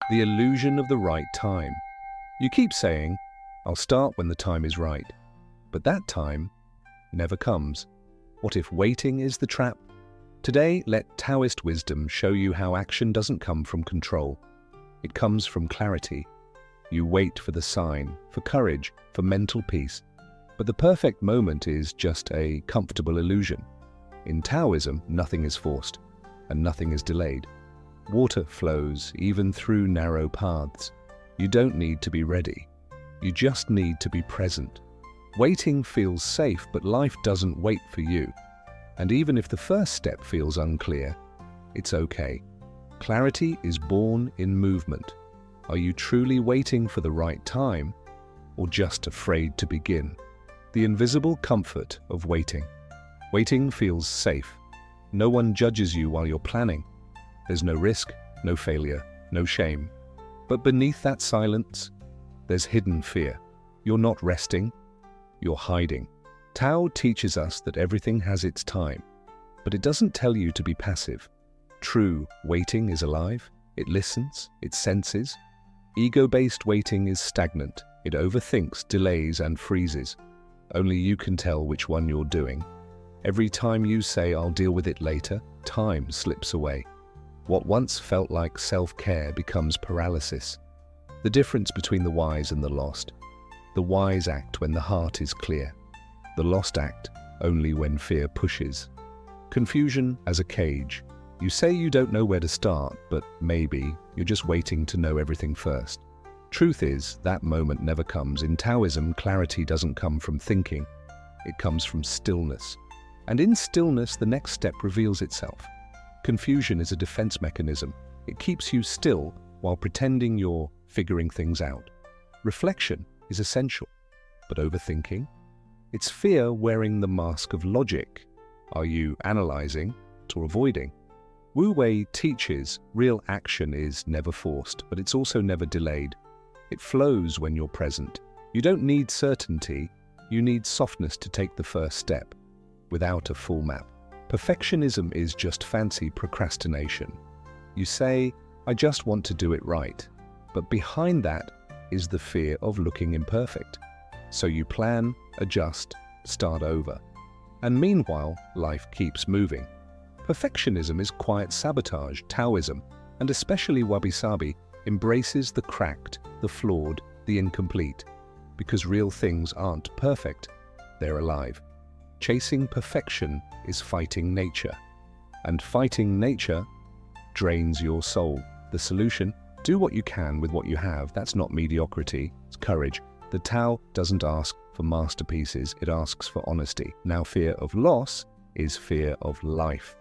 The illusion of the right time. You keep saying, "I'll start when the time is right," but that time never comes. What if waiting is the trap? Today, let Taoist wisdom show you how action doesn't come from control. It comes from clarity. You wait for the sign, for courage, for mental peace. But the perfect moment is just a comfortable illusion. In Taoism, nothing is forced, and nothing is delayed. Water flows even through narrow paths. You don't need to be ready. You just need to be present. Waiting feels safe, but life doesn't wait for you. And even if the first step feels unclear, it's okay. Clarity is born in movement. Are you truly waiting for the right time, or just afraid to begin? The invisible comfort of waiting. Waiting feels safe. No one judges you while you're planning. There's no risk, no failure, no shame. But beneath that silence, there's hidden fear. You're not resting, you're hiding. Tao teaches us that everything has its time, but it doesn't tell you to be passive. True waiting is alive, it listens, it senses. Ego-based waiting is stagnant. It overthinks, delays, and freezes. Only you can tell which one you're doing. Every time you say, "I'll deal with it later," time slips away. What once felt like self-care becomes paralysis. The difference between the wise and the lost. The wise act when the heart is clear. The lost act only when fear pushes. Confusion as a cage. You say you don't know where to start, but maybe you're just waiting to know everything first. Truth is, that moment never comes. In Taoism, clarity doesn't come from thinking. It comes from stillness. And in stillness, the next step reveals itself. Confusion is a defense mechanism. It keeps you still while pretending you're figuring things out. Reflection is essential. But overthinking? It's fear wearing the mask of logic. Are you analyzing or avoiding? Wu Wei teaches real action is never forced, but it's also never delayed. It flows when you're present. You don't need certainty, you need softness to take the first step, without a full map. Perfectionism is just fancy procrastination. You say, "I just want to do it right," but behind that is the fear of looking imperfect. So you plan, adjust, start over. And meanwhile, life keeps moving. Perfectionism is quiet sabotage. Taoism, and especially wabi-sabi, embraces the cracked, the flawed, the incomplete. Because real things aren't perfect, they're alive. Chasing perfection is fighting nature. And fighting nature drains your soul. The solution? Do what you can with what you have. That's not mediocrity, it's courage. The Tao doesn't ask for masterpieces, it asks for honesty. Now, fear of loss is fear of life.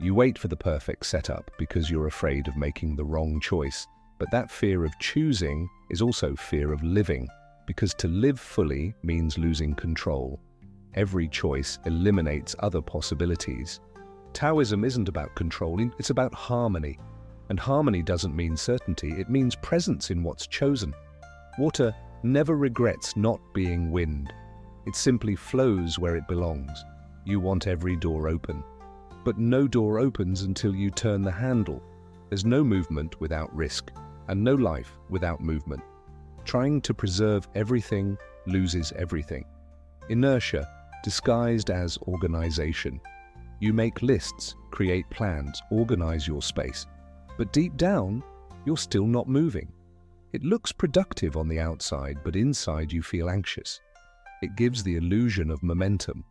You wait for the perfect setup because you're afraid of making the wrong choice. But that fear of choosing is also fear of living, because to live fully means losing control. Every choice eliminates other possibilities. Taoism isn't about controlling, it's about harmony. And harmony doesn't mean certainty, it means presence in what's chosen. Water never regrets not being wind. It simply flows where it belongs. You want every door open. But no door opens until you turn the handle. There's no movement without risk, and no life without movement. Trying to preserve everything loses everything. Inertia, disguised as organization. You make lists, create plans, organize your space. But deep down, you're still not moving. It looks productive on the outside, but inside you feel anxious. It gives the illusion of momentum,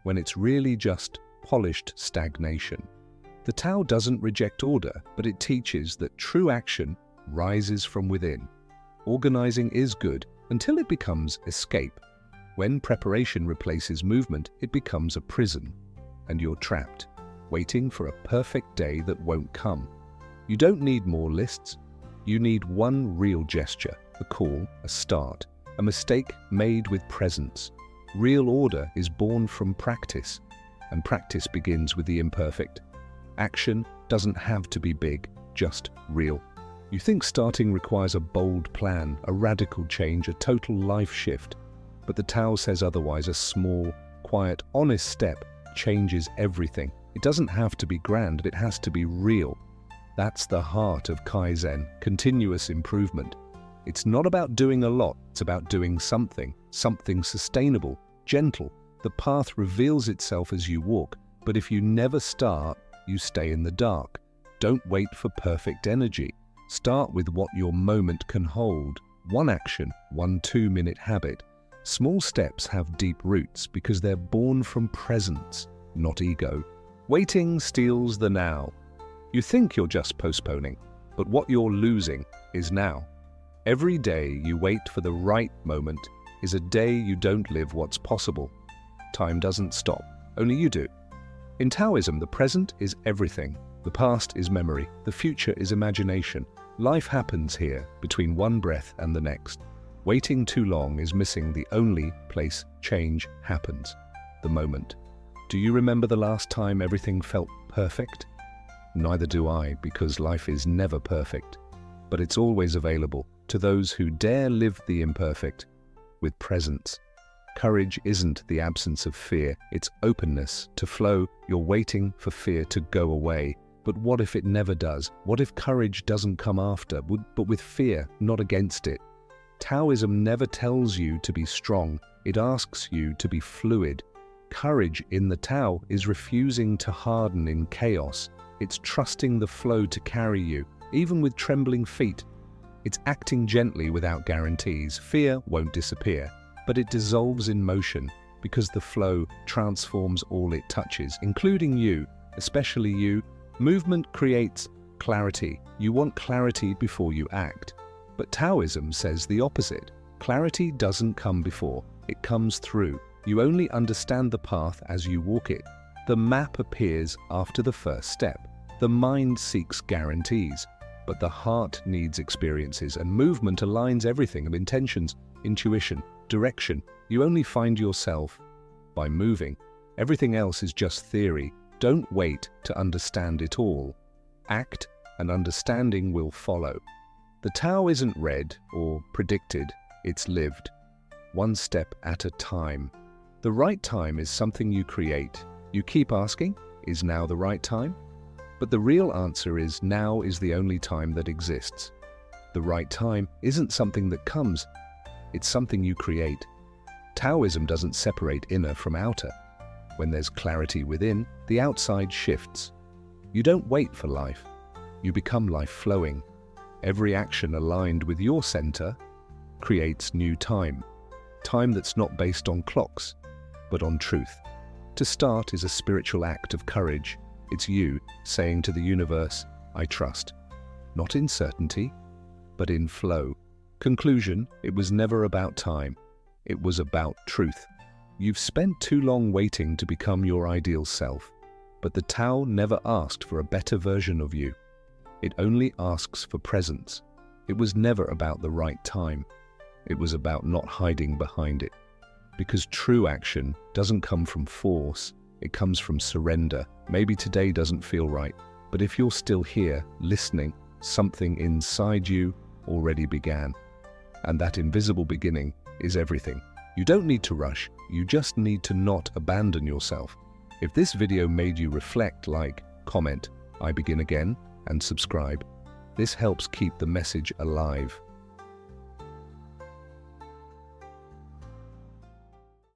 when it's really just polished stagnation. The Tao doesn't reject order, but it teaches that true action rises from within. Organizing is good until it becomes escape. When preparation replaces movement, it becomes a prison, and you're trapped, waiting for a perfect day that won't come. You don't need more lists. You need one real gesture, a call, a start, a mistake made with presence. Real order is born from practice, and practice begins with the imperfect. Action doesn't have to be big, just real. You think starting requires a bold plan, a radical change, a total life shift. But the Tao says otherwise. A small, quiet, honest step changes everything. It doesn't have to be grand, it has to be real. That's the heart of kaizen, continuous improvement. It's not about doing a lot, it's about doing something sustainable, gentle. The path reveals itself as you walk, but if you never start, you stay in the dark. Don't wait for perfect energy. Start with what your moment can hold. One action, 1 2-minute habit. Small steps have deep roots because they're born from presence, not ego. Waiting steals the now. You think you're just postponing, but what you're losing is now. Every day you wait for the right moment is a day you don't live what's possible. Time doesn't stop, only you do. In Taoism, the present is everything. The past is memory, the future is imagination. Life happens here, between one breath and the next. Waiting too long is missing the only place change happens, the moment. Do you remember the last time everything felt perfect? Neither do I, because life is never perfect. But it's always available to those who dare live the imperfect with presence. Courage isn't the absence of fear, it's openness to flow. You're waiting for fear to go away. But what if it never does? What if courage doesn't come after, but with fear, not against it? Taoism never tells you to be strong, it asks you to be fluid. Courage in the Tao is refusing to harden in chaos. It's trusting the flow to carry you, even with trembling feet. It's acting gently without guarantees. Fear won't disappear, but it dissolves in motion because the flow transforms all it touches, including you, especially you. Movement creates clarity. You want clarity before you act. But Taoism says the opposite. Clarity doesn't come before, it comes through. You only understand the path as you walk it. The map appears after the first step. The mind seeks guarantees, but the heart needs experiences, and movement aligns everything of intentions, intuition, direction. You only find yourself by moving. Everything else is just theory. Don't wait to understand it all. Act, and understanding will follow. The Tao isn't read or predicted, it's lived, one step at a time. The right time is something you create. You keep asking, is now the right time? But the real answer is now is the only time that exists. The right time isn't something that comes, it's something you create. Taoism doesn't separate inner from outer. When there's clarity within, the outside shifts. You don't wait for life, you become life flowing. Every action aligned with your center creates new time. Time that's not based on clocks, but on truth. To start is a spiritual act of courage. It's you saying to the universe, I trust. Not in certainty, but in flow. Conclusion, it was never about time. It was about truth. You've spent too long waiting to become your ideal self, but the Tao never asked for a better version of you. It only asks for presence. It was never about the right time. It was about not hiding behind it. Because true action doesn't come from force, it comes from surrender. Maybe today doesn't feel right, but if you're still here, listening, something inside you already began. And that invisible beginning is everything. You don't need to rush, you just need to not abandon yourself. If this video made you reflect, like, comment, I begin again, and subscribe. This helps keep the message alive.